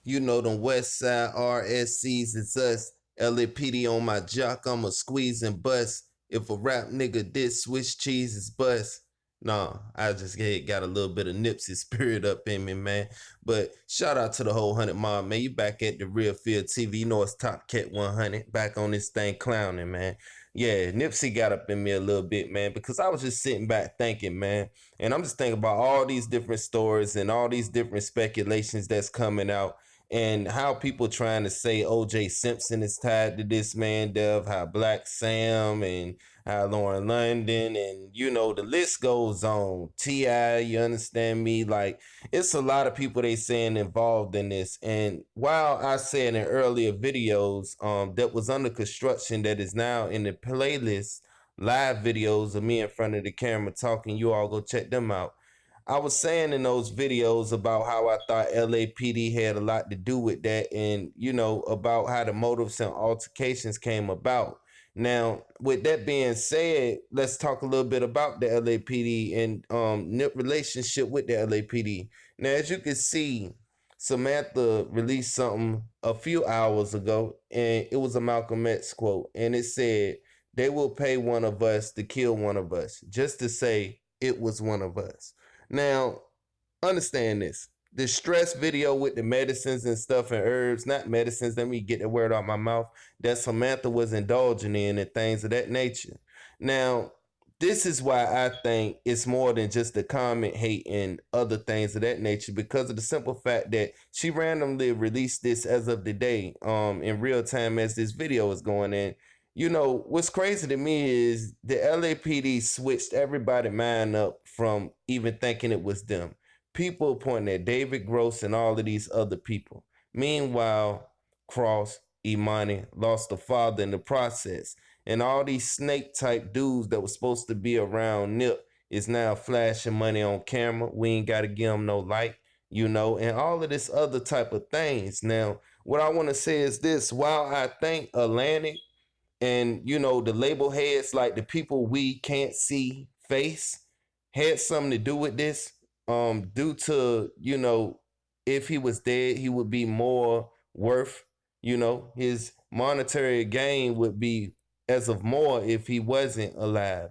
You know them West Side RSCs, it's us. LAPD on my jock, I'ma squeeze and bust. If a rap nigga did switch cheese, it's bust. Nah, I just got a little bit of Nipsey spirit up in me, man. But shout out to the whole 100 mob, man. You back at the Real Field TV. You know it's Top Cat 100. Back on this thing clowning, man. Yeah, Nipsey got up in me a little bit, man, because I was just sitting back thinking, man. And I'm just thinking about all these different stories and all these different speculations that's coming out and how people trying to say OJ Simpson is tied to this man death, how Black Sam and how Lauren London, and you know the list goes on. T.I., you understand me? Like it's a lot of people they saying involved in this. And while I said in earlier videos that was under construction that is now in the playlist, live videos of me in front of the camera talking, you all go check them out. I was saying in those videos about how I thought LAPD had a lot to do with that, and you know about how the motives and altercations came about. Now, with that being said, let's talk a little bit about the LAPD and NIP relationship with the LAPD. Now, as you can see, Samantha released something a few hours ago, and it was a Malcolm X quote, and it said, "They will pay one of us to kill one of us," just to say it was one of us. Now, understand this. The stress video with the medicines and stuff and herbs, not medicines, let me get the word out my mouth, that Samantha was indulging in and things of that nature. Now, this is why I think it's more than just the comment hate and other things of that nature, because of the simple fact that she randomly released this as of the day, in real time as this video is going in. You know, what's crazy to me is the LAPD switched everybody's mind up from even thinking it was them. People pointing at David Gross and all of these other people. Meanwhile, Cross, Imani lost a father in the process. And all these snake type dudes that was supposed to be around Nip is now flashing money on camera. We ain't got to give them no light, you know, and all of this other type of things. Now, what I want to say is this: while I think Atlantic and you know the label heads, like the people we can't see face, had something to do with this, due to, you know, if he was dead he would be more worth, you know, his monetary gain would be as of more if he wasn't alive.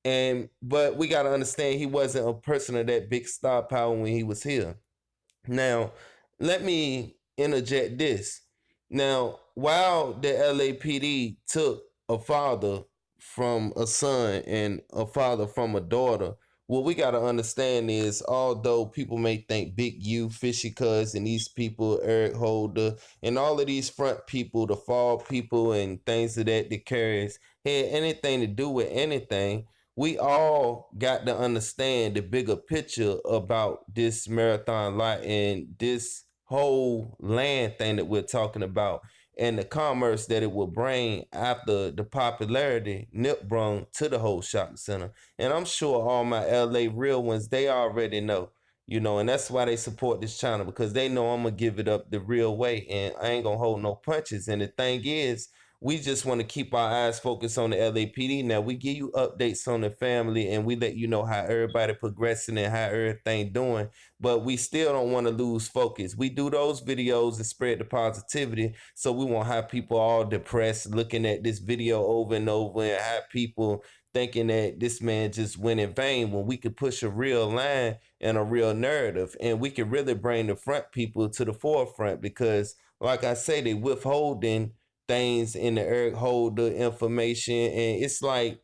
And but we got to understand he wasn't a person of that big star power when he was here. Now, let me interject this. Now, while the LAPD took a father from a son and a father from a daughter, what we got to understand is, although people may think Big U, Fishy Cuz, and these people, Eric Holder, and all of these front people, the fall people, and things of that carries had anything to do with anything, we all got to understand the bigger picture about this marathon lot and this whole land thing that we're talking about, and the commerce that it will bring after the popularity Nip brung to the whole shopping center. And I'm sure all my LA real ones, they already know, you know, and that's why they support this channel, because they know I'm gonna give it up the real way and I ain't gonna hold no punches. And the thing is, we just want to keep our eyes focused on the LAPD. Now we give you updates on the family and we let you know how everybody progressing and how everything doing, but we still don't want to lose focus. We do those videos to spread the positivity, so we won't have people all depressed looking at this video over and over and have people thinking that this man just went in vain, when we could push a real line and a real narrative, and we could really bring the front people to the forefront, because like I say, they withholding things in the Eric Holder information. And it's like,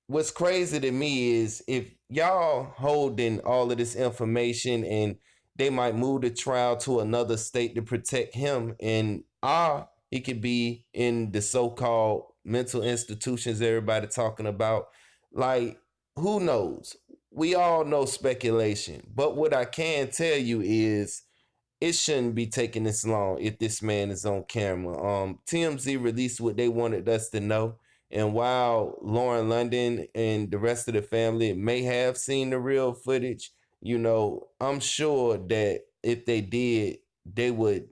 what's crazy to me is if y'all holding all of this information and they might move the trial to another state to protect him, and he could be in the so-called mental institutions everybody talking about. Like, who knows? We all know speculation, but what I can tell you is it shouldn't be taking this long if this man is on camera. TMZ released what they wanted us to know. And while Lauren London and the rest of the family may have seen the real footage, you know, I'm sure that if they did, they would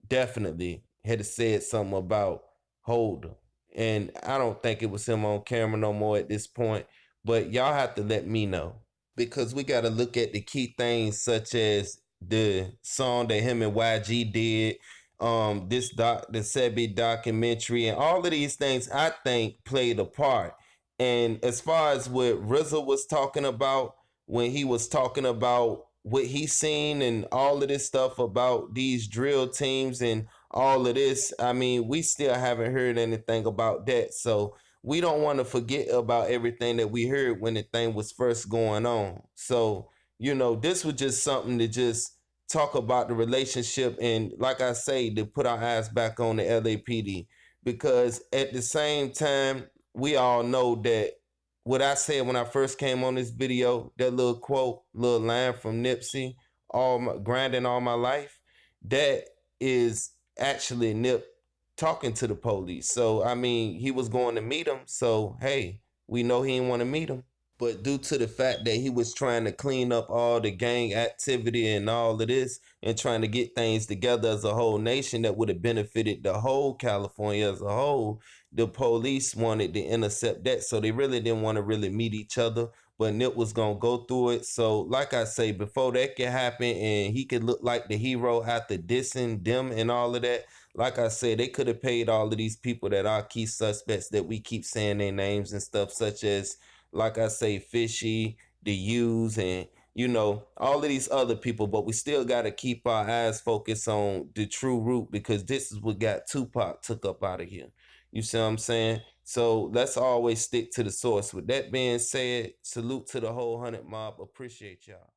definitely had said something about Holder. And I don't think it was him on camera no more at this point. But y'all have to let me know, because we got to look at the key things, such as the song that him and YG did, the Sebi documentary, and all of these things I think played a part. And as far as what RZA was talking about when he was talking about what he seen and all of this stuff about these drill teams and all of this, I mean, we still haven't heard anything about that. So we don't want to forget about everything that we heard when the thing was first going on. So, this was just something to just talk about the relationship, and like I say, to put our eyes back on the LAPD, because at the same time, we all know that what I said when I first came on this video, that little quote, little line from Nipsey, grinding all my life, that is actually Nip talking to the police. So I mean, he was going to meet him. So hey, we know he didn't want to meet him. But due to the fact that he was trying to clean up all the gang activity and all of this and trying to get things together as a whole nation that would have benefited the whole California as a whole, the police wanted to intercept that. So they really didn't want to really meet each other. But Nip was going to go through it. So, like I say, before that could happen and he could look like the hero after dissing them and all of that, like I said, they could have paid all of these people that are key suspects that we keep saying their names and stuff, such as, like I say, Fishy, the U's, and all of these other people. But we still got to keep our eyes focused on the true root, because this is what got Tupac took up out of here. You see what I'm saying? So let's always stick to the source. With that being said, salute to the whole 100 mob. Appreciate y'all.